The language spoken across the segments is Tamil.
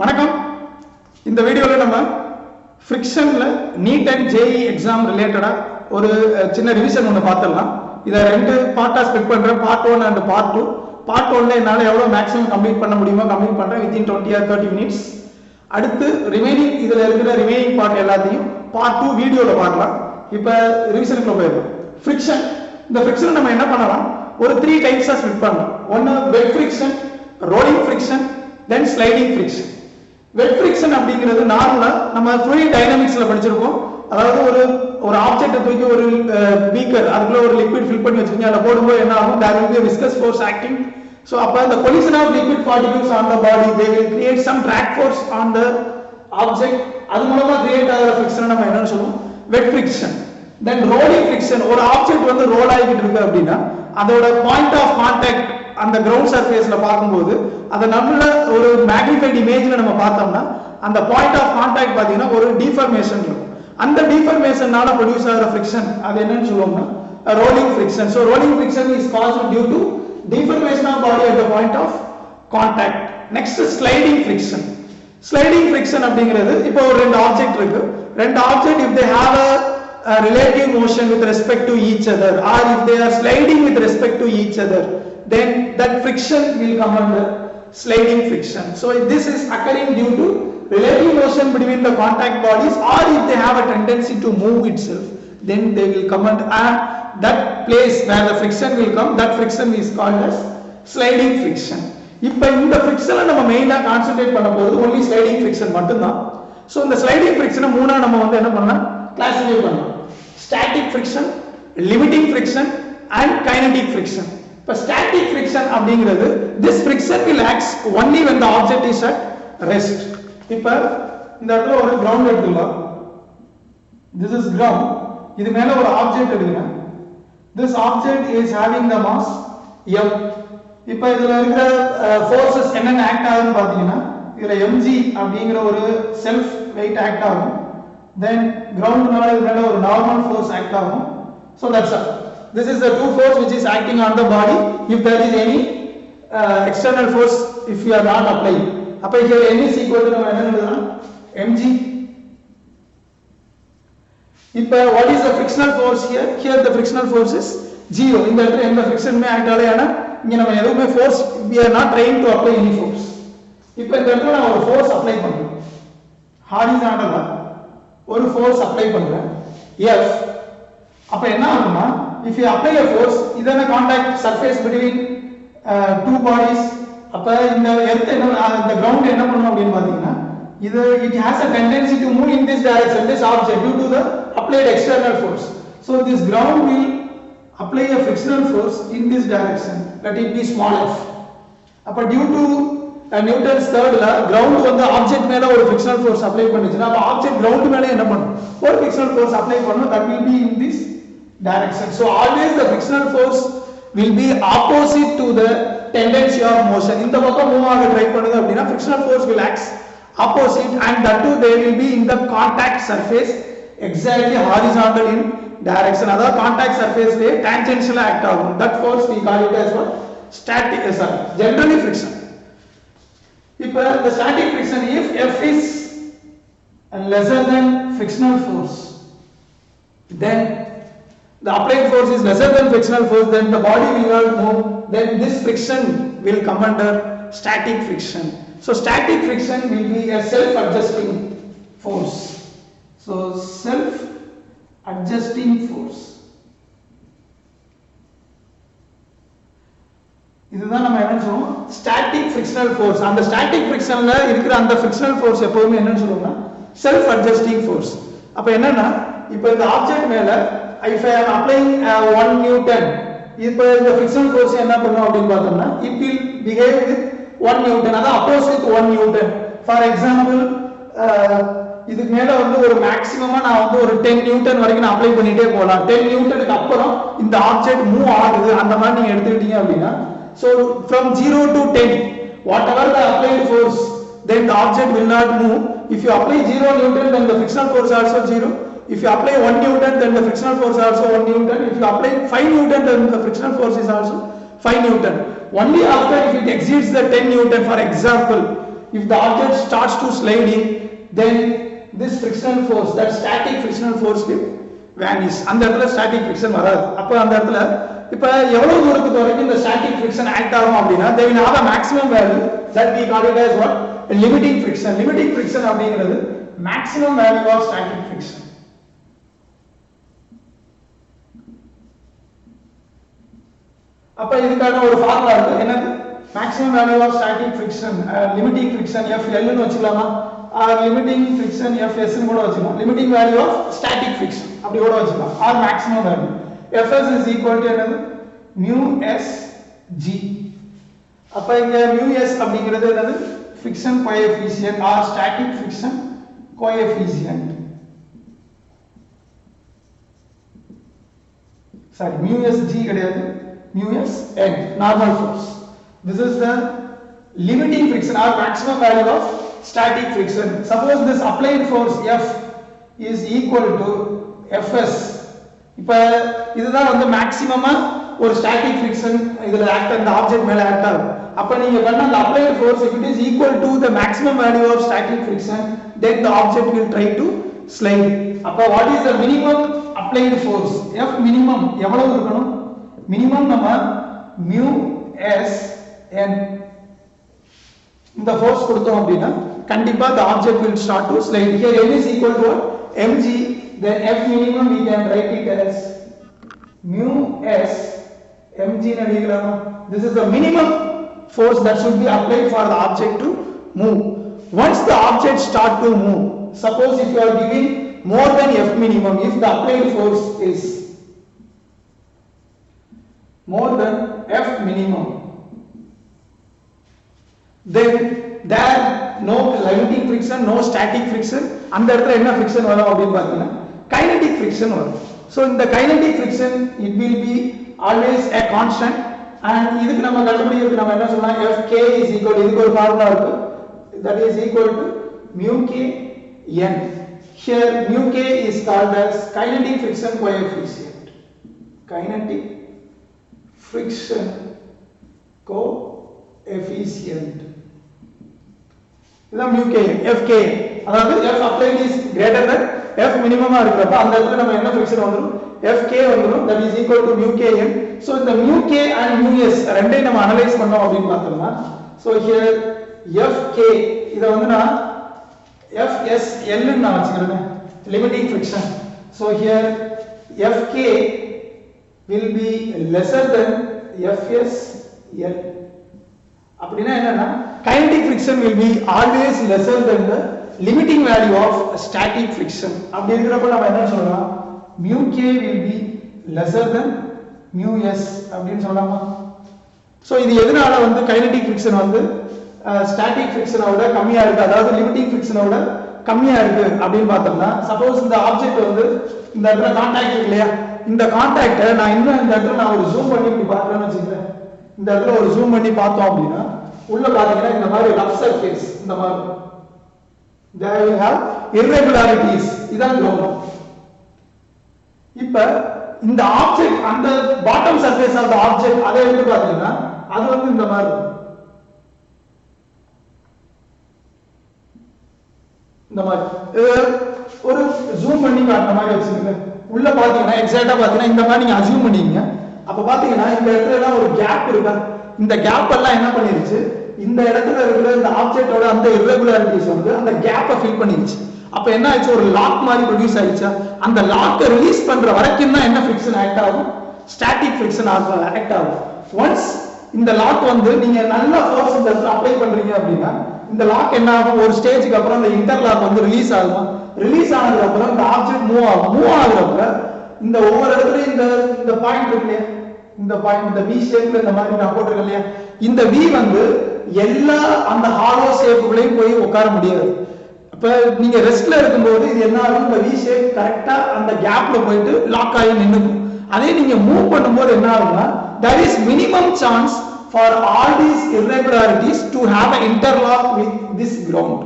வணக்கம். இந்த வீடியோல நம்ம ஃபிரிக்ஷன்ல நீட் அண்ட் ஜேஇ எக்ஸாம் ரிலேட்டடா ஒரு சின்ன ரிவிஷன் ஒன்று பார்த்துடலாம். இதை ரெண்டு பார்ட்டா ஸ்பிளிட் பண்றேன், பார்ட் 1 அண்ட் பார்ட் 2. பார்ட் 1ல என்னால் எவ்வளவு மேக்ஸிமம் கம்ப்ளீட் பண்ண முடியுமோ கம்ப்ளீட் பண்றேன் வித்தின் 20 or 30 மினிட்ஸ். அடுத்து ரிமைனிங் இதுல இருக்கிற ரிமைனிங் பார்ட் எல்லாத்தையும் பார்ட் 2 வீடியோல பார்க்கலாம். இப்போ ரிவிஷனுக்குள்ள போயிடலாம். ஃபிரிக்ஷன், இந்த ஃபிரிக்ஷன் நம்ம என்ன பண்ணலாம், ஒரு 3 டைப்ஸா ஸ்பிளிட் பண்ணலாம். ஒன்னு வெட் ஃபிரிக்ஷன், ரோலிங் ஃபிரிக்ஷன், தென் ஸ்லைடிங் ஃபிரிக்ஷன். வெட் ஃபிரிக்ஷன் அப்படிங்கிறது நார்மலா நம்ம ஃப்ளூயிட் டைனமிக்ஸ்ல படிச்சிருக்கோம். அதாவது ஒரு ஆப்ஜெக்ட்டை தூக்கி ஒரு பீக்கர் அதுக்குள்ள ஒரு லிக்விட் ஃபில் பண்ணி வச்சிருக்கீங்க, அதில் போடும்போது என்ன ஆகும், there will be a viscous force acting. So அப்ப the collision of liquid particles on the body, they will create some drag force on the object. அது மூலமா கிரியேட் ஆகிற ஃபிரிக்ஷன் நம்ம என்னன்னு சொல்லுவோம், வெட் ஃபிரிக்ஷன். தென் ரோலிங் ஃபிரிக்ஷன், ஒரு ஆப்ஜெக்ட் வந்து ரோல் ஆகிட்டு இருக்கு அப்படின்னா அதோட பாயிண்ட் ஆஃப் கான்டாக்ட் அந்த கிரவுண்ட் சர்ஃபேஸ்ல பார்க்கும்போது அதை நம்மள ஒரு மேக்னிஃபைட் இமேஜ்ல நம்ம பார்த்தோம்னா அந்த பாயிண்ட் ஆஃப் கான்டாக்ட் பாத்தீங்கன்னா ஒரு டிஃபார்மேஷன் இருக்கும். அந்த டிஃபார்மேஷனால ப்ரொடியூஸ் ஆகிற ஃபிரிக்ஷன் அது என்னன்னு சொல்லுவோம்னா rolling friction. So rolling friction is caused due to deformation of body at the point of contact. Next is sliding friction. Sliding friction அப்படிங்கிறது இப்போ ஒரு ரெண்டு ஆப்ஜெக்ட் இருக்கு, ரெண்டு object if they have a relative motion with respect to each other or if they are sliding with respect to each other, then that friction will come under sliding friction. So if this is occurring due to relative motion between the contact bodies or if they have a tendency to move itself, then they will come under that place where the friction will come, that friction is called as sliding friction. இப்போ இந்த ஃபிரிக்ஷனை நம்ம மெயினா கான்சென்ட்ரேட் பண்ண போறது only sliding friction மட்டும்தான். சோ இந்த sliding friction மூணா நம்ம வந்து என்ன பண்ணலாம், கிளாசிஃபை பண்ணலாம். static friction, limiting friction and kinetic friction. இப்போ static friction அப்படிங்கிறது this friction will act only when the object is at rest. இப்போ இந்த இடத்துல ஒரு கிரவுண்ட் எடுத்துக்கலாம், this is ground, இது மேல ஒரு ஆப்ஜெக்ட் எடுங்க, this object is having the mass m. இப்போ இதுல இருக்கிற ஃபோர்சஸ் என்னென்ன ஆக்ட் ஆகுதுன்னு பாத்தீங்கன்னா இதுல mg அப்படிங்கிற ஒரு செல்ஃப் வெயிட் ஆக்ட் ஆகும், தென் கிரவுண்ட் மேல ஒரு நார்மல் ஃபோர்ஸ் ஆக்ட் ஆகும். so that's all. This is the two force which is acting on the body if there is any external force if you are not applying. அப்ப here n is equal to நம்ம என்ன எழுதலாம், mg. இப்போ what is the frictional force here? Here the frictional force is 0. இந்த இடத்துல எந்த ஃபிரிக்ஷனுமே ஆக்ட் ஆகலைனா இங்க நம்ம எதுவுமே force we are not trying to apply any force. இப்போ இந்த இடத்துல நான் ஒரு ஃபோர்ஸ் அப்ளை பண்றேன், ஹாரிசான்டலா ஒரு ஃபோர்ஸ் அப்ளை பண்றேன் F. அப்ப என்ன ஆகும்னா if you apply a force, இதான contact surface between two bodies. அப்ப இந்த எர்த் என்ன, இந்த கிரவுண்ட் என்ன பண்ணும் அப்படினு பாத்தீங்கன்னா இது it has a tendency to move in this direction, this object, due to the applied external force. So this ground will apply a frictional force in this direction, let it be small f. அப்ப due to Newton's third law, ground வந்து ஆப்ஜெக்ட் மேல ஒரு frictional force அப்ளை பண்ணுச்சுனா அப்ப ஆப்ஜெக்ட் கிரவுண்ட் மேல என்ன பண்ணும், ஒரு frictional force அப்ளை பண்ணும், that will be in this direction. So always the frictional force will be opposite to the tendency of motion. இந்த பக்கம் மூவ் ஆக ட்ரை பண்ணுது அப்படினா frictional force will act opposite and that too they will be in the contact surface exactly horizontal in direction. அதாவது contact surface லே tangential act ஆகும். That force we call it as what, static, generally friction. இப்போ the static friction, if F is lesser than frictional force, then the applied force is lesser than frictional force, then the body will not move, then this friction will come under static friction. So static friction will be a self-adjusting force. So self-adjusting force. இதுதான் நம்ம என்ன சொல்றோம், static frictional force. அந்த static frictionல இருக்கிற அந்த frictional force எப்பவுமே என்னன்னு சொல்றோம்னா self-adjusting force. அப்ப என்னன்னா இப்போ இந்த ஆப்ஜெக்ட் மேல if I am applying 1 Newton, இப்போ இந்த frictional force என்ன பண்ணும் அப்படினு பார்த்தோம்னா it will behave with 1 Newton, அத opposite 1 Newton. For example, இதுக்கு மேல வந்து ஒரு மேக்ஸिमமா நான் வந்து ஒரு 10 நியூட்டன் வரைக்கும் நான் அப்ளை பண்ணிட்டே போலாம். 10 நியூட்டனுக்கு அப்புறம் இந்த ஆப்ஜெக்ட் மூவ் ஆகுது, அந்த மாதிரி நீங்க எடுத்துக்கிட்டீங்க அப்படினா so from 0 to 10 whatever the applied force, then the object will not move. If you apply 0 Newton, then the frictional force also 0. If you apply 1 Newton, then the frictional force also 1 Newton. If you apply 5 Newton, then the frictional force is also 5 Newton. Only after if it exceeds the 10 Newton, for example if the object starts to sliding, then this frictional force, that static frictional force will vanish. அந்த இடத்துல static friction வராது. அப்ப அந்த இடத்துல இப்ப எவ்வளவு தூரத்துக்கு வரைக்கும் இந்த static friction ஆக்ட் ஆகும் அப்படினா they will have a maximum value that we call it as what? Limiting friction. Limiting friction அப்படிங்கிறது maximum value of static friction. அப்ப இதுக்கான ஒரு ஃபார்முலா இருக்கு. என்னது? maximum value of static friction, limiting friction FL ன்னு வச்சுக்கலாமா? or limiting friction Fs ன்னு கூட வச்சுக்கலாம். limiting value of static friction அப்படி கூட வச்சுக்கலாம். or maximum value Fs is equal to என்னது? mu s g. அப்ப இங்க mu s அப்படிங்கிறது என்னது? friction coefficient or static friction coefficient. sorry, mu s g கிடையாது, mu s n, normal force. This is the limiting friction or maximum value of static friction. Suppose this applied force F is equal to Fs. இப்ப இதுதான் வந்து மேக்ஸிமமா ஒரு static friction இதுல ஆக்ட் அந்த ஆப்ஜெக்ட் மேல ஆக்ட் ஆகும். அப்ப நீங்க பண்ண அந்த applied force if it is equal to the maximum value of static friction, then the object will try to slide. அப்ப what is the minimum applied force? F minimum எவ்வளவு இருக்கணும்? minimum நம்ம mu s n இந்த force கொடுத்தோம் அப்படினா கண்டிப்பா the object will start to slide. Here n is equal to what? mg. Then F minimum we can write it as mu s mg ன்னு எழுதிக்கலாமா? This is the minimum force that should be applied for the object to move. Once the object start to move, suppose if you are giving more than F minimum, if the applied force is more than F minimum, then there no limiting friction, no static friction. அந்த இடத்துல என்ன friction வரும் அப்படினு பாத்தீங்கன்னா kinetic friction வரும். So இந்த kinetic friction it will be always a constant, and இதுக்கு நம்ம கண்டுபிடிக்கிறதுக்கு நம்ம என்ன சொல்லலாம்? Fk is equal to, இதுக்கு ஒரு ஃபார்முலா இருக்கு, that is equal to mu k n. Here mu k is called as kinetic friction coefficient. Kinetic friction coefficient. இதான் mu k n, Fk. அதாவது F applied is greater than F minimum இருக்கிறப்ப அந்த இடத்துல நம்ம என்ன friction வந்துரும்? Fk வந்துரும், that is equal to mu k n. So இந்த mu k and mu s ரெண்டையும் நம்ம அனலைஸ் பண்ணோம் அப்படினு பார்த்தோம்னா, so here Fk இத வந்து நான் Fsl ன்னு நான் வச்சுக்கிறேன், limiting friction. So here Fk will be lesser than Fsl. அப்படினா என்னன்னா kinetic friction will be always lesser than the limiting value of static friction. அப்படி இருக்கிறப்ப நம்ம என்ன சொல்லலாம்? mu k will be lesser than mu s அப்படினு சொல்லலாமா? சோ இது எதனால வந்து kinetic friction வந்து static friction ஓட கம்மியா இருக்கு, அதாவது limiting friction ஓட கம்மியா இருக்கு அப்படினு பார்த்தோம்னா, சப்போஸ் இந்த ஆப்ஜெக்ட் வந்து இந்த இடத்துல கான்டாக்ட் இருக்கு இல்லையா, இந்த கான்டாக்ட நான் இன்னும் இந்த இடத்துல நான் ஒரு ஜூம் பண்ணி இப்படி பார்க்கறேன்னு வெச்சுக்கிறேன். இந்த இடத்துல ஒரு ஜூம் பண்ணி பார்த்தோம் அப்படினா உள்ள பாத்தீங்கன்னா இந்த மாதிரி ரஃப் சர்ஃபேஸ், இந்த மாதிரி they will have irregularities. இதான் ப்ராப்ளம். இப்ப இந்த ஆப்ஜெக்ட் அந்த bottom surface of the object அதை எடுத்து பாத்தீங்கன்னா அது வந்து இந்த மாதிரி இந்த மாதிரி ஒரு ஜூம் பண்ணி காட்டுற மாதிரி வச்சுக்கோங்க. உள்ள பாத்தீங்கன்னா எக்ஸாக்ட்டா பாத்தீங்கன்னா இந்த மாதிரி நீங்க அஸ்யூம் பண்ணீங்க. அப்ப பாத்தீங்கன்னா இந்த இடத்துல எல்லாம் ஒரு கேப் இருக்கா, இந்த கேப் எல்லாம் என்ன பண்ணிருச்சு, இந்த இடத்துல இருக்கிற இந்த ஆப்ஜெக்ட்டோட அந்த irregularities வந்து அந்த கேப்பை ஃபில் பண்ணிருச்சு. அப்ப என்ன ஆச்சு, ஒரு லாக் மாதிரி ப்ரொடியூஸ் ஆயிடுச்சா, அந்த லாக்கை ரிலீஸ் பண்ற வரைக்கும் தான் என்ன ஃபிரிக்ஷன் ஆக்ட் ஆகும், ஸ்டாட்டிக் ஃபிரிக்ஷன் ஆக்ட் ஆகும். ஒன்ஸ் இந்த லாக் வந்து நீங்க நல்ல ஃபோர்ஸ் இந்த இடத்துல அப்ளை பண்றீங்க அப்படின்னா இந்த லாக் என்ன ஆகும், ஒரு ஸ்டேஜுக்கு அப்புறம் இந்த இன்டர்லாக் வந்து ரிலீஸ் ஆகும். ரிலீஸ் ஆனதுக்கு அப்புறம் இந்த ஆப்ஜெக்ட் மூவ் ஆகும். மூவ் ஆகுறப்ப இந்த ஒவ்வொரு இடத்துல இந்த பாயிண்ட் இருக்கு இல்லையா, இந்த பாயிண்ட் இந்த வி ஷேப்ல இந்த மாதிரி நான் போட்டிருக்கேன் இல்லையா, இந்த வி வந்து எல்லா அந்த ஹாலோ ஷேப்புகளையும் போய் உட்கார முடியாது. இப்ப நீங்க ரெஸ்ட்ல இருக்கும்போது இது என்ன ஆகும், இந்த வி ஷேப் கரெக்டா அந்த கேப்ல போயிட்டு லாக் ஆகி நின்னுக்கும். அதே நீங்க மூவ் பண்ணும்போது என்ன ஆகும்னா there is minimum chance for all these irregularities to have an interlock with this ground.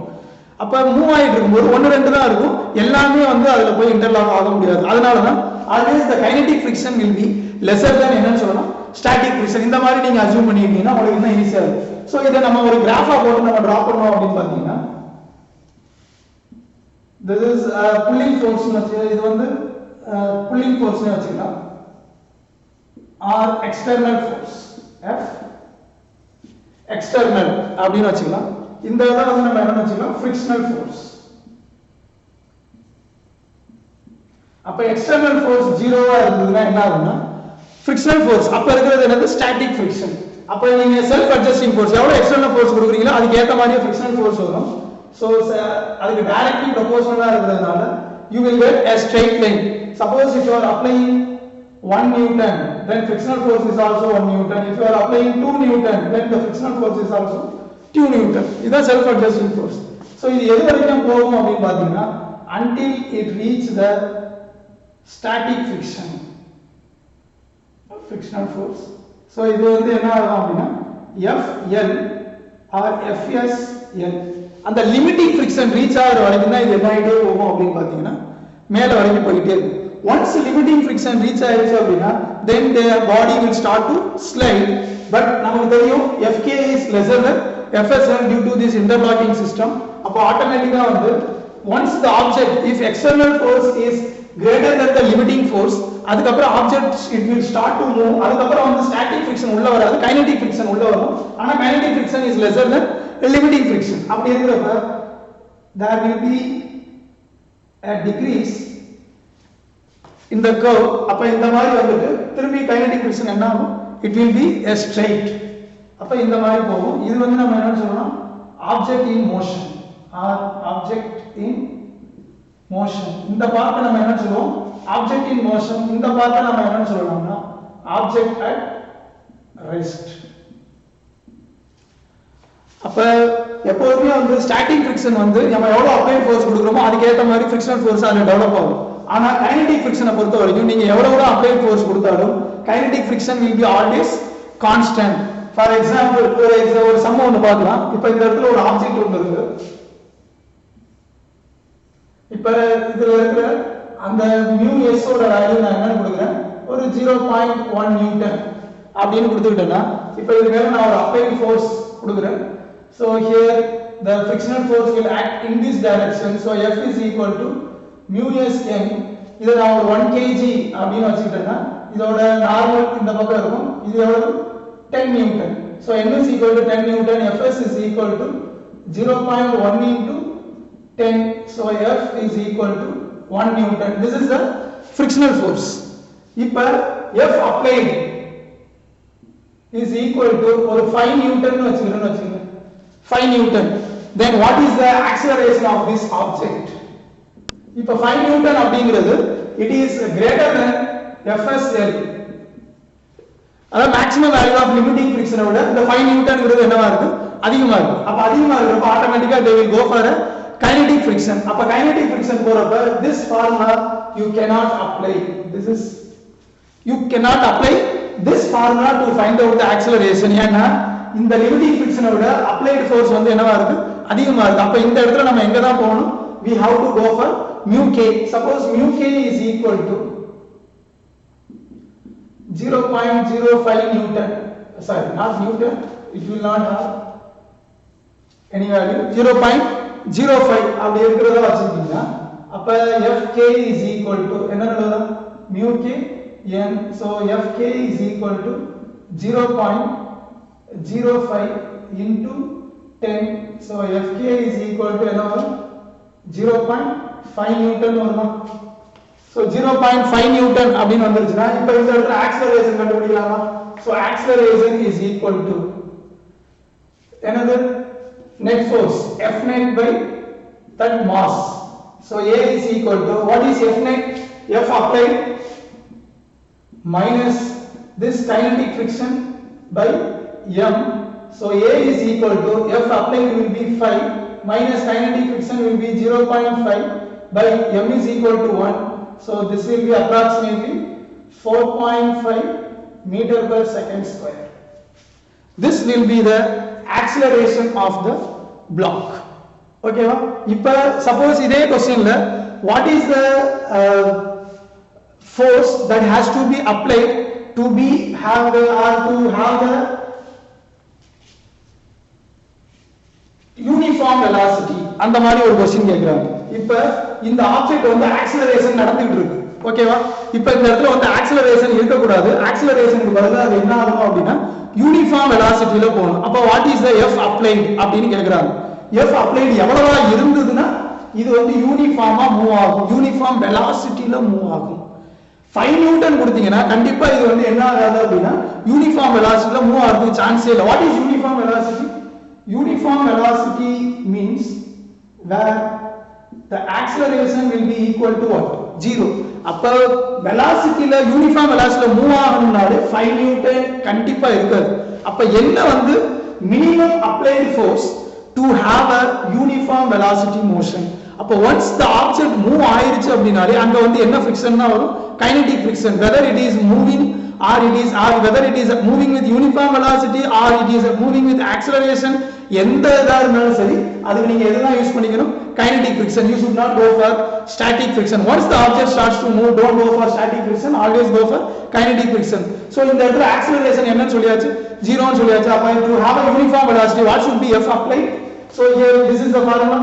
அப்ப மூவ் ஆயிட்டு இருக்கும்போது ஒன்னு ரெண்டு தான் இருக்கும், எல்லாமே வந்து அதுல போய் இன்டர்லாக் ஆக முடியாது. அதனால தான் always the kinetic friction will be lesser than என்னன்னு சொல்லலாம், ஸ்டாட்டிக் ஃபிரிக்ஷன். இந்த மாதிரி நீங்க அஸ்யூம் பண்ணிட்டீங்கன்னா உங்களுக்கு இன்னும் ஈஸியா இருக்கும். சோ இதை நம்ம ஒரு கிராஃபா போட்டு நம்ம டிரா பண்ணோம் அப்படின்னு பாத்தீங்கன்னா this is pulling force னு வச்சு இது வந்து pulling force னு வச்சுக்கலாம் or external force f external அப்படினு வச்சுக்கலாம். இந்த இத வந்து நம்ம என்ன வச்சுக்கலாம் frictional force. அப்ப external force 0வா இருந்ததுன்னா என்ன ஆகும்னா frictional force அப்ப இருக்குது என்னது static friction. அப்ப நீங்க self adjusting force எவ்வளவு external force கொடுக்குறீங்களோ அதுக்கு ஏத்த மாதிரியே frictional force வரும். So அதுக்கு directly proportional இருக்கிறதுனால you will get a straight line. Suppose if you are applying 1 Newton, then frictional force is also 1 Newton. If you are applying 2 Newton, then the frictional force is also 2 Newton. இதுதான் self adjusting force. So இது எது வரைக்கும் போகும் அப்படின்னு பாத்தீங்கன்னா until it reach the static friction, frictional force. So இது வந்து என்ன ஆகும் அப்படின்னா FL or FSL அந்த லிமிட்டிங் ஃபிரிக்ஷன் ரீச் ஆகிற வரைக்கும் தான் இது என்ன ஆகிட்டே போகும் அப்படின்னு பார்த்தீங்கன்னா மேலே வரைக்கும் போயிட்டே இருக்கும். ஒன்ஸ் லிமிட்டிங் ஃபிரிக்ஷன் ரீச் ஆயிடுச்சு அப்படின்னா then the body will start to slide. But நமக்கு தெரியும் FK is lesser than FSL due to this interlocking system. அப்போ ஆட்டோமேட்டிக்கா வந்து once the object if external force is greater than the limiting force அதுக்கப்புறம் object it will start to move. அதுக்கப்புறம் வந்து ஸ்டாட்டிக் ஃபிரிக்ஷன் உள்ள வராது, கைனடிக் ஃபிரிக்ஷன் உள்ள வரும். ஆனா kinetic friction is lesser than limiting friction. அப்படி இருக்கிறப்ப there will be a decrease in the curve. அப்ப இந்த மாதிரி வந்துட்டு திரும்பி kinetic friction என்ன ஆகும், it will be a straight. அப்ப இந்த மாதிரி போகும். இது வந்து நம்ம என்ன சொல்லலாம் object in motion or object in motion. இந்த பார்ட் நம்ம என்ன சொல்லுவோம் object in motion. இந்த பார்ட் நம்ம என்ன சொல்லலாம்னா object at rest. அப்ப எப்பவுமே வந்து ஸ்டாட்டிக் ஃபிரிக்ஷன் வந்து நம்ம எவ்வளவு அப்ளைட் ஃபோர்ஸ் கொடுக்குறோமோ அதுக்கு ஏத்த மாதிரி ஃபிரிக்ஷனல் ஃபோர்ஸ் அதுல டெவலப் ஆகும். ஆனா கைனடிக் ஃபிரிக்ஷனை பொறுத்த வரைக்கும் நீங்க எவ்வளவு அப்ளைட் ஃபோர்ஸ் கொடுத்தாலும் kinetic friction will be always constant. For example ஒரு சம்ம ஒன்று பார்க்கலாம். இப்போ இந்த இடத்துல ஒரு ஆப்ஜெக்ட் ஒன்று இருக்கு. இப்போ இதுல இருக்கிற அந்த மியூ எஸ் ஓட வேல்யூ நான் என்ன கொடுக்குறேன் ஒரு 0.1 நியூட்டன் அப்படின்னு கொடுத்துக்கிட்டேன்னா இப்போ இது மேல நான் ஒரு அப்ளைட் ஃபோர்ஸ் கொடுக்குறேன். So here the frictional force will act in this direction. So F is equal to mu s n. இத நான் ஒரு 1 kg அப்படினு வச்சிட்டேன்னா இதோட நார்மல் இந்த பக்கம் இருக்கும். இது எவ்வளவு 10 Newton. So n is equal to 10 Newton. Fs is equal to 0.1 into 10. So F is equal to 1 newton. This is the frictional force. இப்ப F applied is equal to ஒரு 5 நியூட்டன் னு வச்சுக்கிறேன். 5 Newton. Then what is the acceleration of this object? இப்போ 5 Newton அப்படிங்கிறது it is greater than FSL. அதாவது maximum value of limiting friction விட இந்த 5 Newtonங்கிறது என்னவா இருக்கு அதிகமா இருக்கு. அப்ப அதிகமா இருக்கிறப்ப ஆட்டோமேட்டிக்கா they will go for a kinetic friction. அப்ப kinetic friction போறப்ப this formula you cannot apply. You cannot apply this formula to find out the acceleration. ஏன்னா இந்த லிமிட்டிங் ஃபிரிக்ஷனை விட அப்ளைட் ஃபோர்ஸ் வந்து என்னவா இருக்கு அதிகமா இருக்கு. அப்ப இந்த இடத்துல நம்ம எங்க தான் போகணும் we have to go for mu k. Suppose mu k is equal to 0.05 newton. Sorry, not newton, it will not have any value. 0.05 அப்படி இருக்கிறத வச்சிருக்கீங்கன்னா அப்ப fk is equal to என்ன எழுதலாம் mu k n. So fk is equal to 0.05 into 10. So Fk is equal to என்ன வரும் 0.5 நியூட்டன் வருமா. So 0.5 நியூட்டன் அப்படினு வந்துருச்சுனா இப்போ இந்த இடத்துல acceleration கண்டுபிடிக்கலாமா. So acceleration is equal to another net force F net by that mass. So A is equal to what is F net? F applied minus this kinetic friction by m. So A is equal to F applied will be 5 minus kinetic friction will be 0.5 by m is equal to 1. So this will be approximately 4.5 meter per second square. This will be the acceleration of the block. Okay va? Ipa suppose இதே questionல what is the force that has to be applied to be have the or to have the uniform velocity அந்த மாதிரி ஒரு क्वेश्चन கேக்குறாங்க. இப்போ இந்த ஆப்ஜெக்ட் வந்து ஆக்ஸலரேஷன் நடந்துட்டு இருக்கு. ஓகேவா? இப்போ இந்த இடத்துல வந்து ஆக்ஸலரேஷன் இருக்க கூடாது. ஆக்ஸலரேஷனுக்கு பதிலா அது என்ன ஆகும் அப்படினா யூனிஃபார்ம் வெலாசிட்டில போணும். அப்ப what is the F applied அப்படினு கேக்குறாங்க. F applied எவ்வளவா இருந்ததுன்னா இது வந்து யூனிஃபார்மா மூவ் ஆகும். யூனிஃபார்ம் வெலாசிட்டில மூவ் ஆகும். 5 நியூட்டன் கொடுத்தீங்கன்னா கண்டிப்பா இது வந்து என்ன ஆகாது அப்படினா யூனிஃபார்ம் வெலாசிட்டில மூவ் ஆகிறதுக்கு சான்ஸே இல்ல. What is uniform velocity? Uniform velocity means where the acceleration will be equal to what? 0. அப்ப velocityல uniform velocityல மூவ் ஆகணும்னாலே 5 நியூட்டன் கண்டிப்பா இருக்காது. அப்ப என்ன வந்து minimum applied force to have a uniform velocity motion. அப்ப once the object move ஆயிருச்சு அப்படினாலே அங்க வந்து என்ன ஃபிரிக்ஷன்னா வரும்? kinetic friction, whether it is moving or whether it is moving with uniform velocity or it is moving with acceleration, எந்த இதா இருந்தாலும் சரி அதுக்கு நீங்க எதுதான் யூஸ் பண்ணிக்கணும்? kinetic friction. You should not go for static friction. Once the object starts to move, don't go for static friction, always go for kinetic friction. So இந்த இடத்துல acceleration என்னன்னு சொல்லியாச்சு? 0 ன்னு சொல்லியாச்சு. அப்ப to have a uniform velocity what should be F applied? So here this is the formula.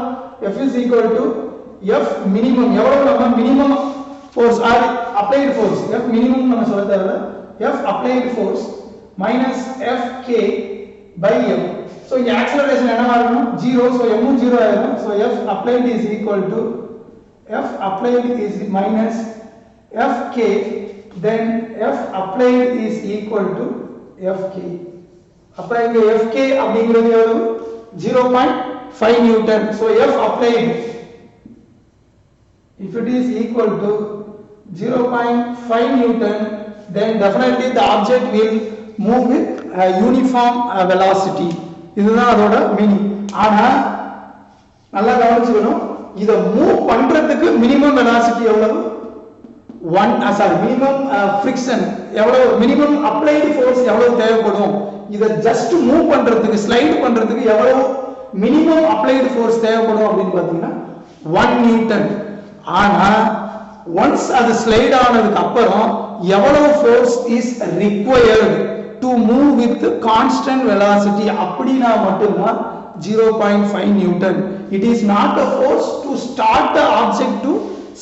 F is equal to F minimum. எவ்வளவு நம்ம minimum force or applied force? F minimum நம்ம சொல்ல தேவையில்ல. F applied force minus Fk by M. So the acceleration என்னவா இருக்கணும்? 0. So M 0 ஆயிடும். So F applied is equal to F applied is minus Fk, then F applied is equal to Fk. அப்ப இங்க Fk அப்படிங்கிறது எவ்வளவு? 0.5 Newton. So F applied if it is equal to 0.5 newton, then definitely the object will move with uniform velocity. இதுதான் அதோட மீனிங். ஆனா நல்லா கவனிச்சுக்கணும், இத மூவ் பண்றதுக்கு மினிமம் வெலாசிட்டி எவ்வளவு? மினிமம் ஃபிரிக்ஷன் எவ்வளவு? மினிமம் அப்ளைடு ஃபோர்ஸ் எவ்வளவு தேவைப்படும்? இத ஜஸ்ட் மூவ் பண்றதுக்கு ஸ்லைட் பண்றதுக்கு எவ்வளவு மினிமம் அப்ளைடு ஃபோர்ஸ் தேவைப்படும் அப்படின்னு பாத்தீங்கன்னா 1 நியூட்டன். ஆனா once அது ஸ்லைட் ஆனதுக்கு அப்புறம் எவ்வளவு force is required to move with constant velocity அப்படினா மட்டும்தான் 0.5 newton. It is not a force to start the object to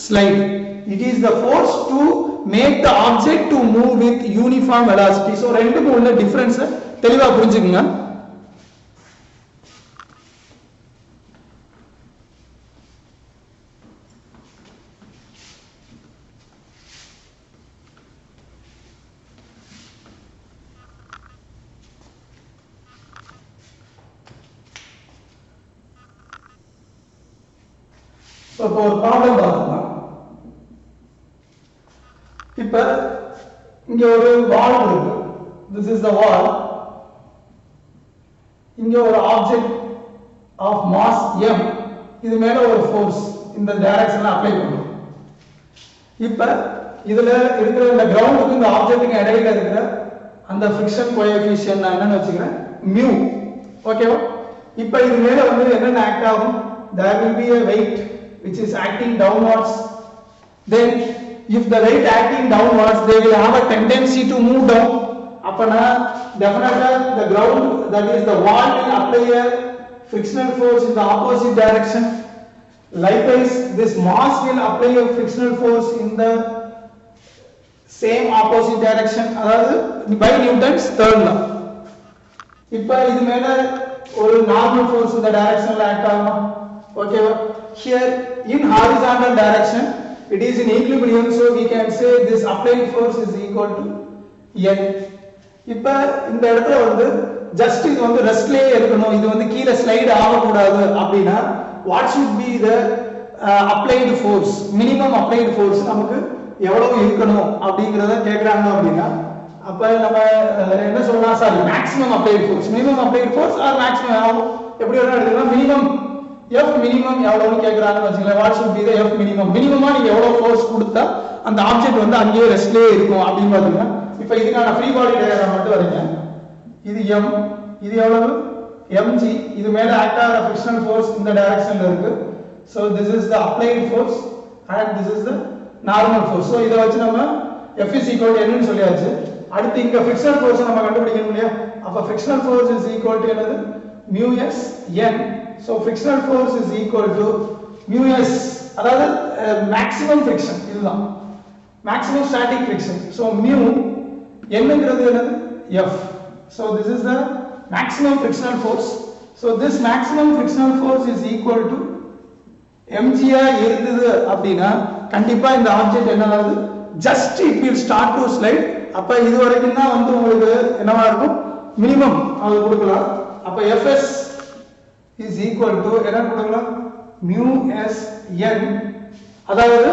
slide. It is the force to make the object to move with uniform velocity. So ரெண்டுக்கும் உள்ள டிஃபரன்ஸ் தெளிவா புரிஞ்சுக்கங்க. இப்போ ஒரு ப்ராப்ளம் பார்க்கலாம். இப்போ இங்க ஒரு வால் இருக்கு. This is the wall. இங்க ஒரு ஆப்ஜெக்ட் ஆஃப் மாஸ் m, இது மேல ஒரு ஃபோர்ஸ் இந்த டைரக்ஷன்ல அப்ளை பண்றோம். இப்போ இதுல இருக்கிற இந்த கிரவுண்டுக்கு இந்த ஆப்ஜெக்ட்டுக்கு இடையில இருக்கிற அந்த ஃபிரிக்ஷன் கோஎஃபிஷியன்ட் நான் என்னன்னு வெச்சுக்கிறேன்? mu. ஓகேவா? இப்போ இது மேல வந்து என்னென்ன ஆக்ட் ஆகும்? There will be a weight which is acting downwards. Then if the weight acting downwards, they will have a tendency to move down. Apana definitely the ground, that is the wall, will apply a frictional force in the opposite direction. Likewise this mass will apply a frictional force in the same opposite direction, அதாவது by Newton's third law. இப்போ இது மேல ஒரு normal force இந்த டைரக்ஷன்ல ஆக்ட் ஆகும். ஓகேவா? Here in horizontal direction it is in equilibrium, so we can say this applied force is equal to n. இப்போ இந்த இடத்துல வந்து just இது வந்து ரெஸ்ட்லயே இருக்கணும், இது வந்து கீழ ஸ்லைட் ஆக கூடாது அப்படினா what should be the applied force? minimum applied force நமக்கு எவ்வளவு இருக்கணும் அப்படிங்கறத கேக்குறாங்க அப்படினா அப்ப நம்ம என்ன சொல்லலாம்? Sorry, maximum applied force. minimum applied force or maximum எப்படி வேணா எடுத்துக்கலாம். minimum F minimum எவ்வளவுன்னு கேக்குறாங்கன்னு வெச்சுங்களேன். what should be the F minimum? மினிமமா நீங்க எவ்வளவு ஃபோர்ஸ் கொடுத்தா அந்த ஆப்ஜெக்ட் வந்து அங்கேயே ரெஸ்ட்லயே இருக்கும் அப்படின்னு பாத்தீங்கன்னா, இப்போ இதுக்கான ஃப்ரீ பாடி டயகிராம் மட்டும் வரைங்க. இது m, இது எவ்வளவு? mg. இது மேல ஆக்ட் ஆகிற ஃபிரிக்ஷனல் ஃபோர்ஸ் இந்த டைரக்ஷன்ல இருக்கு. so this is the applied force and this is the normal force. so இத வச்சு நம்ம F is equal to n ன்னு சொல்லியாச்சு. அடுத்து இங்க ஃபிரிக்ஷனல் ஃபோர்ஸ் நம்ம கண்டுபிடிக்கணும் இல்லையா? அப்ப frictional force is equal to என்னது? mu s n. so frictional force is equal to mu s, அதாவது maximum friction, இதுதான் maximum static friction. so mu என்னங்கிறது என்னது? f. so this is the maximum frictional force. so this maximum frictional force is equal to mg இருந்தது அப்படினா கண்டிப்பா இந்த ஆப்ஜெக்ட் என்ன ஆகுது? just it will start to slide. அப்ப இது வரைக்கும் தான் வந்து உங்களுக்கு என்னவா இருக்கும்? மினிமம் அது கொடுக்கலாம். அப்ப fs is equal to என்ன கொடுக்கலாம்? mu s n. அதாவது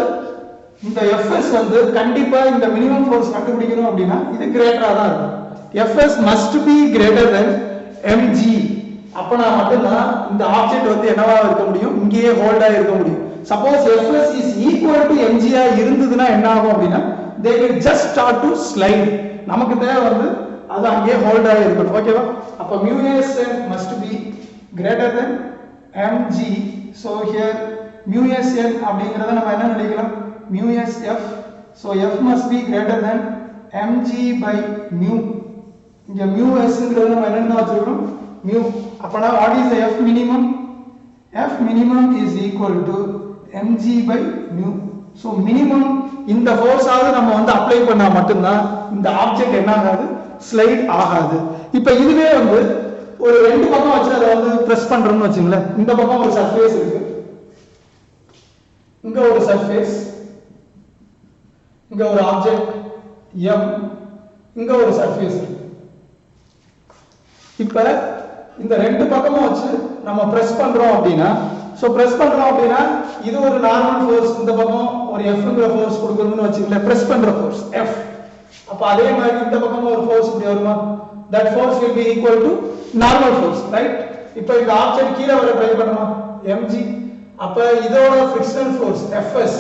இந்த fs வந்து கண்டிப்பா இந்த மினிமம் ஃபோர்ஸ் கண்டுபிடிக்கணும் அப்படினா இது கிரேட்டரா தான் இருக்கும். fs must be greater than mg. அப்பனா மட்டும்தான் இந்த ஆப்ஜெக்ட் வந்து என்னவா இருக்க முடியும்? இங்கேயே ஹோல்டா இருக்க முடியும். Suppose fs is equal to mg இருந்ததுனா என்ன ஆகும் அப்படினா they will just start to slide. நமக்கு தேவை வந்து அது அங்கேயே ஹோல்டா இருக்கணும். ஓகேவா? அப்ப mu s n must be greater than mg. so here mu s n அப்படிங்கறத நம்ம என்ன எழுதிக்கலாம்? mu s f. so f must be greater than mg by mu. இங்க mu s ங்கறது நம்ம என்னன்னு வச்சிருக்கோம்? mu. அப்பனா what is the f minimum? f minimum is equal to mg by mu. so minimum இந்த ஃபோர்ஸ் ஆவது நம்ம வந்து அப்ளை பண்ணா மட்டும் தான் இந்த ஆப்ஜெக்ட் என்ன ஆகாது? ஸ்லைட் ஆகாது. இப்போ இதுவே வந்து ஒரு ரெண்டு பக்கம் வச்சு அதை வந்து பிரஸ் பண்றோம்னு வச்சுங்களேன். இந்த பக்கம் ஒரு சர்ஃபேஸ் இருக்கு, இங்க ஒரு சர்ஃபேஸ், இங்க ஒரு ஆப்ஜெக்ட் m, இங்க ஒரு சர்ஃபேஸ் இருக்கு. இப்போ இந்த ரெண்டு பக்கமும் வச்சு நம்ம பிரஸ் பண்றோம் அப்படினா, சோ பிரஸ் பண்றோம் அப்படினா இது ஒரு நார்மல் ஃபோர்ஸ், இந்த பக்கம் ஒரு f ங்கற ஃபோர்ஸ் கொடுக்கணும்னு வச்சுங்களேன், பிரஸ் பண்ற ஃபோர்ஸ் f. அப்ப அதே மாதிரி இந்த பக்கம் ஒரு ஃபோர்ஸ் இப்படி வருமா? that force will be equal to normal force, right? இப்போ இந்த ஆப்ஜெக்ட் கீழ வர ட்ரை பண்ணுமா? mg. அப்ப இதோட ஃபிரிக்ஷனல் ஃபோர்ஸ் fs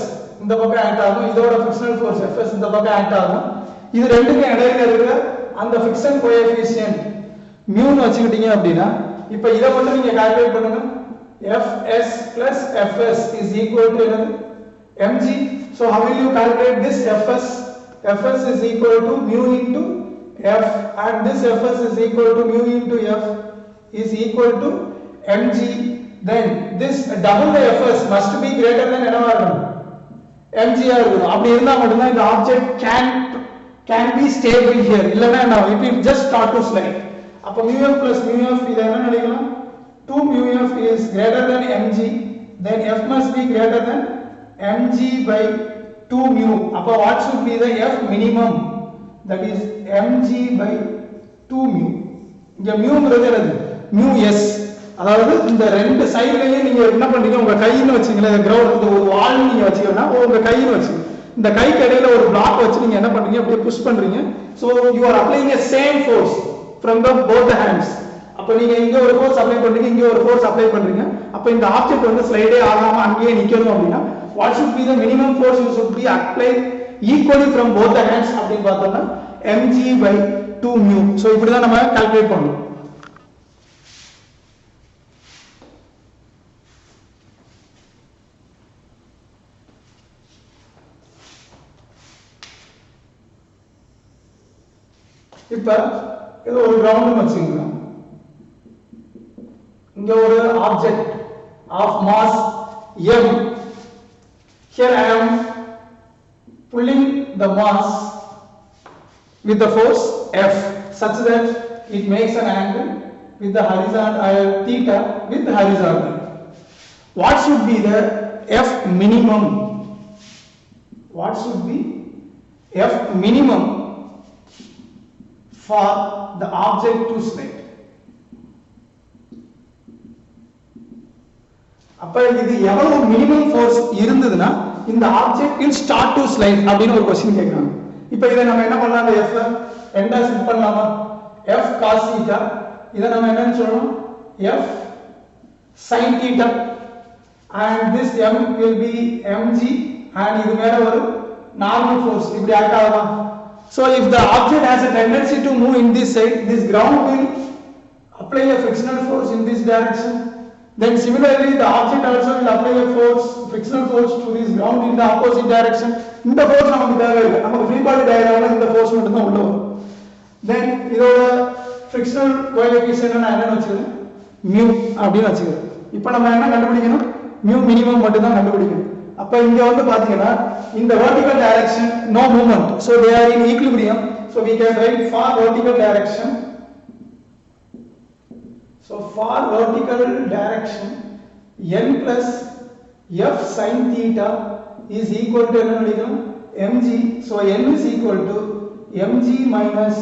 இந்த பக்கம் ஆக்ட் ஆகும், இதோட ஃபிரிக்ஷனல் ஃபோர்ஸ் fs இந்த பக்கம் ஆக்ட் ஆகும். இது ரெண்டுக்கும் இடையில இருக்கிற அந்த ஃபிரிக்ஷன் கோஎஃபிஷியன்ட் mu ன்னு வச்சுக்கிட்டீங்க அப்படினா, இப்போ இத மட்டும் நீங்க கால்குலேட் பண்ணுங்க. fs plus fs is equal to mg. so how will you calculate this fs? fs is equal to mu into f, and this fs is equal to mu into f is equal to mg. then this double the fs must be greater than என்னவா இருக்கணும்? mg ஆ இருக்கணும். அப்படி இருந்தா மட்டும் தான் இந்த object can be stable here. இல்லனா என்ன? it will just start to slide. அப்ப mu f plus mu f இத என்ன எழுதிக்கலாம்? 2 mu f is greater than mg, then f must be greater than mg by 2 mu. அப்ப what should be the f minimum? that is mg by 2 mu. இங்க mu ங்கிறது என்னது? mu s. அதாவது இந்த ரெண்டு சைடுலயே நீங்க என்ன பண்றீங்க? உங்க கையில வச்சீங்களா, இந்த கிரவுண்ட் ஒரு வால் நீங்க வச்சீங்கன்னா உங்க கையில வச்சு இந்த கைக்கு இடையில ஒரு பிளாக் வச்சு நீங்க என்ன பண்றீங்க? அப்படியே புஷ் பண்றீங்க. so you are applying a same force from the both the hands. அப்ப நீங்க இங்க ஒரு ஃபோர்ஸ் அப்ளை பண்றீங்க, இங்க ஒரு ஃபோர்ஸ் அப்ளை பண்றீங்க. அப்ப இந்த ஆப்ஜெக்ட் வந்து ஸ்லைடே ஆகாம அங்கேயே நிக்கணும் அப்படினா what should be the minimum force you should be applied equally from both the hands அப்படினு பார்த்தோம்னா mg by 2 mu. so இப்படி தான் நம்ம கால்குலேட் பண்ணனும். இப்ப இது ஒரு கிரவுண்ட் வச்சுங்க. இங்க ஒரு object of mass m. here I am pulling the mass with the force F such that it makes an angle with the horizontal theta with the horizontal. What should be the F minimum? What should be F minimum for the object to slide? அப்ப இது எவ்வளவு மினிமம் ஃபோர்ஸ் இருந்ததுன்னா இந்த object will start to slide அப்படினு ஒரு क्वेश्चन கேக்குறாங்க. இப்போ இத நம்ம என்ன பண்ணலாம்? f எண்டா செட் பண்ணலாமா? f cos theta. இத நம்ம என்னன்னு சொல்லணும்? f sin theta. and this m will be mg, and இது மேல ஒரு normal force இப்படி ஆக்ட் ஆகுமா? so if the object has a tendency to move in this side, this ground will apply a frictional force in this direction. then similarly the object also will apply a force, frictional force to this ground in the opposite direction. இந்த force நமக்கு தேவையில்லை, நமக்கு ஃப்ரீ பாடி டயகிராம்ல இந்த force மட்டும் தான் உள்ள வரும். then இதோட frictional coefficient நான் என்ன வச்சிருக்கேன் mu அப்படினு வச்சிருக்கேன் இப்போ நம்ம என்ன கண்டுபிடிக்கணும் mu minimum மட்டும் தான் கண்டுபிடிக்கணும் அப்ப இங்க வந்து பாத்தீங்கன்னா in the vertical direction no movement so they are in equilibrium so we can write for vertical direction so for vertical direction n plus f sin theta is equal to என்ன எழுதணும் mg so n is equal to mg minus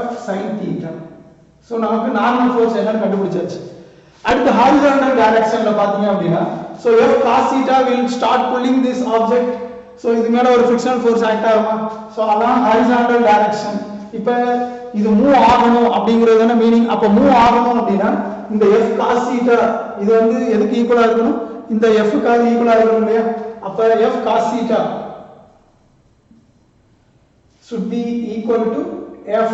f sin theta so நமக்கு நார்மல் ஃபோர்ஸ் என்னன்னு கண்டுபிடிச்சாச்சு அடுத்து horizontal directionல பாத்தீங்க அப்படினா so f cos theta will start pulling this object so இது மேல ஒரு frictional force act ஆகும் so அதான் horizontal direction இப்போ இது மூவ் ஆகணும் அப்படிங்கறதுதான மீனிங் அப்ப மூவ் ஆகணும் அப்படினா இந்த f cos theta இது வந்து எதுக்கு ஈக்குவலா இருக்கணும் இந்த f க்கு ஈக்குவலா இருக்கணும் இல்லையா அப்ப f cos theta should be equal to f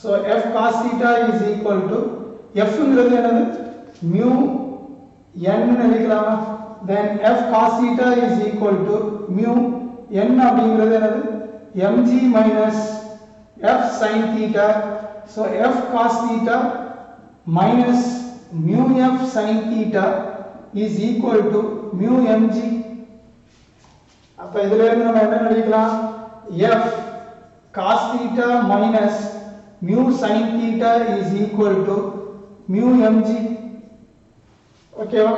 so f cos theta is equal to f ங்கிறது என்னது mu n ன்னு எழுதலாமா then f cos theta is equal to mu n அப்படிங்கிறது என்னது mg minus f sin theta so f cos theta minus mu f sin theta is equal to mu mg அப்ப இதில இருந்து நம்ம என்ன எழுதிக்கலாம் f cos theta minus mu sin theta is equal to mu mg ஓகேவா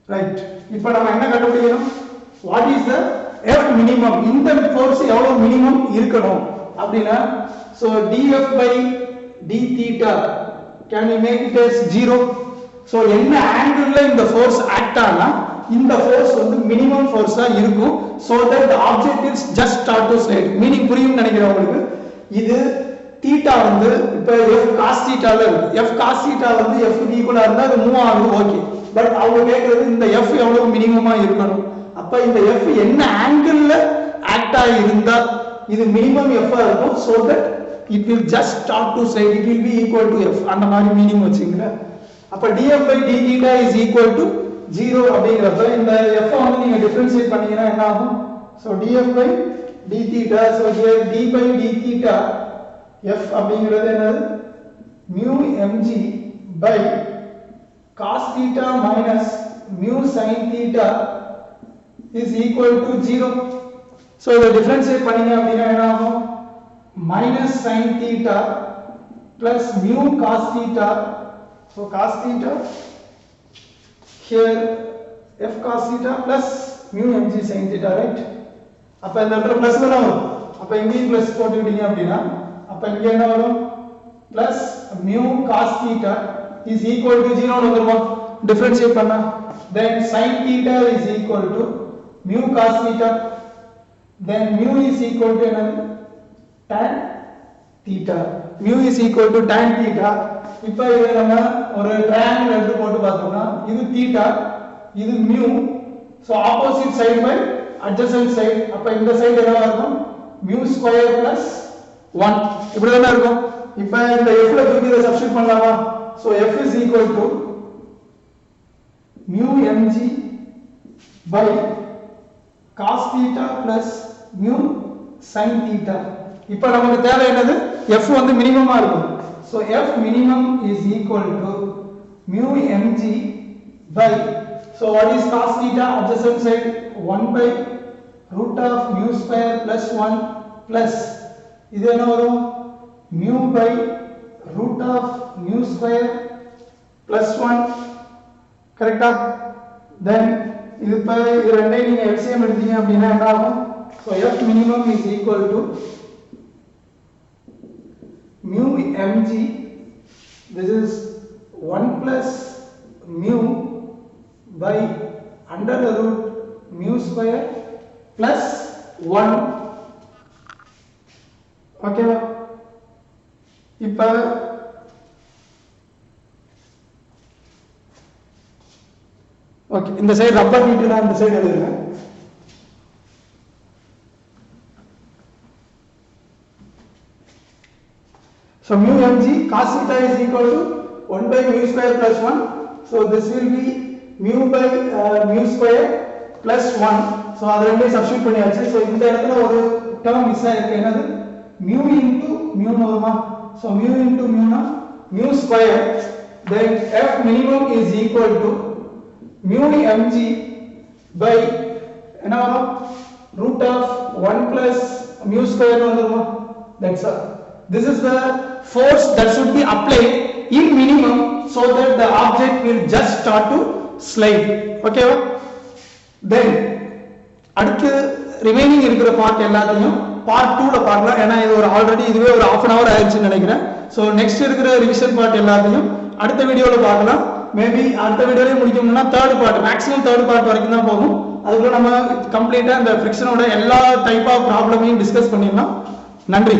ரைட் இப்போ நம்ம என்ன கண்டுபிடிக்கணும் what is the f minimum இந்த ஃபோர்ஸ் எவ்வளவு மினிமம் இருக்கணும் அப்படினா so df by d theta can we make it as 0 so என்ன ஆங்கிள்ல இந்த ஃபோர்ஸ் ஆக்ட் ஆனா இந்த ஃபோர்ஸ் வந்து மினிமம் ஃபோர்ஸா இருக்கும் so that the object is just start to slide meaning புரியும் நினைக்கிறேன் உங்களுக்கு இது தீட்டா வந்து இப்ப f cos theta ல இருக்கு f cos theta வந்து f க்கு ஈக்குவலா இருந்தா அது மூவ் ஆகுது ஓகே பட் அவங்க கேக்குறது இந்த f எவ்வளவு மினிமமா இருக்கணும் அப்ப இந்த f என்ன ஆங்கிள்ல ஆக்ட் ஆகி இருந்தா இது மினிமம் f ஆ இருக்கும் so that it will just start to slide it will be equal to f அந்த மாதிரி மீனிங் வச்சிங்க அப்ப df by d theta is equal to 0 அப்படிங்கறப்ப இந்த f வந்து நீங்க டிஃபரன்ஷியேட் பண்ணீங்கன்னா என்ன ஆகும் so df by d theta so here d by d theta f அப்படிங்கிறது என்னது mu mg by cos theta minus mu sin theta is equal to 0 so இத டிஃபரன்ஷியேட் பண்ணீங்க அப்படினா என்ன ஆகும் minus sin theta plus mu cos theta so cos theta here f cos theta plus mu mg sin theta right அப்ப இந்த இடத்துல பிளஸ் தான வரும் அப்ப இங்கேயும் பிளஸ் போட்டுட்டீங்க அப்படினா அப்ப இங்க என்ன வரும் plus mu cos theta is equal to 0 னு வந்துருமா டிஃபரன்ஷியேட் பண்ணா then sin theta is equal to mu cos theta then mu is equal to என்னது tan theta mu is equal to tan theta இப்போ இத நம்ம ஒரு ட்ரையாங்கிள் எடுத்து போட்டு பார்த்தோம்னா இது theta இது mu so opposite side by adjacent side அப்ப இந்த சைடு என்னவா இருக்கும் mu square plus 1 இப்படி தான இருக்கும் இப்போ இந்த f ல தூக்கி இத சப்ஸ்டிட்யூட் பண்ணலாமா so f is equal to mu mg by cos theta plus mu sin theta இப்போ நமக்கு தேவை என்னது f வந்து மினிமமா இருக்கும் so f minimum is equal to mu mg by so what is cos theta adjacent side 1 by root of mu square plus 1 plus இது என்ன வரும் mu by root of mu square plus 1 கரெக்ட்டா then இது இப்ப இது ரெண்டையும் நீங்க LCM எடுத்தீங்க அப்படினா என்ன ஆகும் so f minimum is equal to mu mg this is 1 plus mu by under the root mu square plus 1 ஓகேவா இப்ப ஓகே இந்த சைடு ரப்பர் மீட்டர் நான் இந்த சைடு எழுதுறேன் so mu mg cos theta is equal to 1 by mu square plus 1 so this will be mu by mu square plus 1 so அது ரெண்டையும் சப்ஸ்டிட்யூட் பண்ணியாச்சு so இந்த இடத்துல ஒரு term மிஸ் ஆயிருக்கு என்னது mu into mu வருமா so mu into mu னா mu square then f minimum is equal to mu mg by என்ன வரும் root of 1 plus mu square வந்துருமா that's all. This is the force that should be applied in minimum so that the object will just start to slide. Okay va? Then அடுத்து ரிமைனிங் இருக்கிற பார்ட் எல்லாத்தையும் பார்ட் 2 ல பார்க்கலாம். ஏன்னா இது ஒரு ஆல்ரெடி இதுவே ஒரு half an hour ஆயிடுச்சுன்னு நினைக்கிறேன். சோ நெக்ஸ்ட் இருக்கிற ரிவிஷன் பார்ட் எல்லாத்தையும் அடுத்த வீடியோல பார்க்கலாம். மேபி அடுத்த வீடியோலயே முடிக்கணும்னா third part maximum third part வரைக்கும் தான் போகும். அதுக்குள்ள நம்ம கம்ப்ளீட்டா இந்த ஃபிரிக்ஷனோட எல்லா டைப் ஆஃப் ப்ராப்ளமையும் டிஸ்கஸ் பண்ணிடலாம். நன்றி.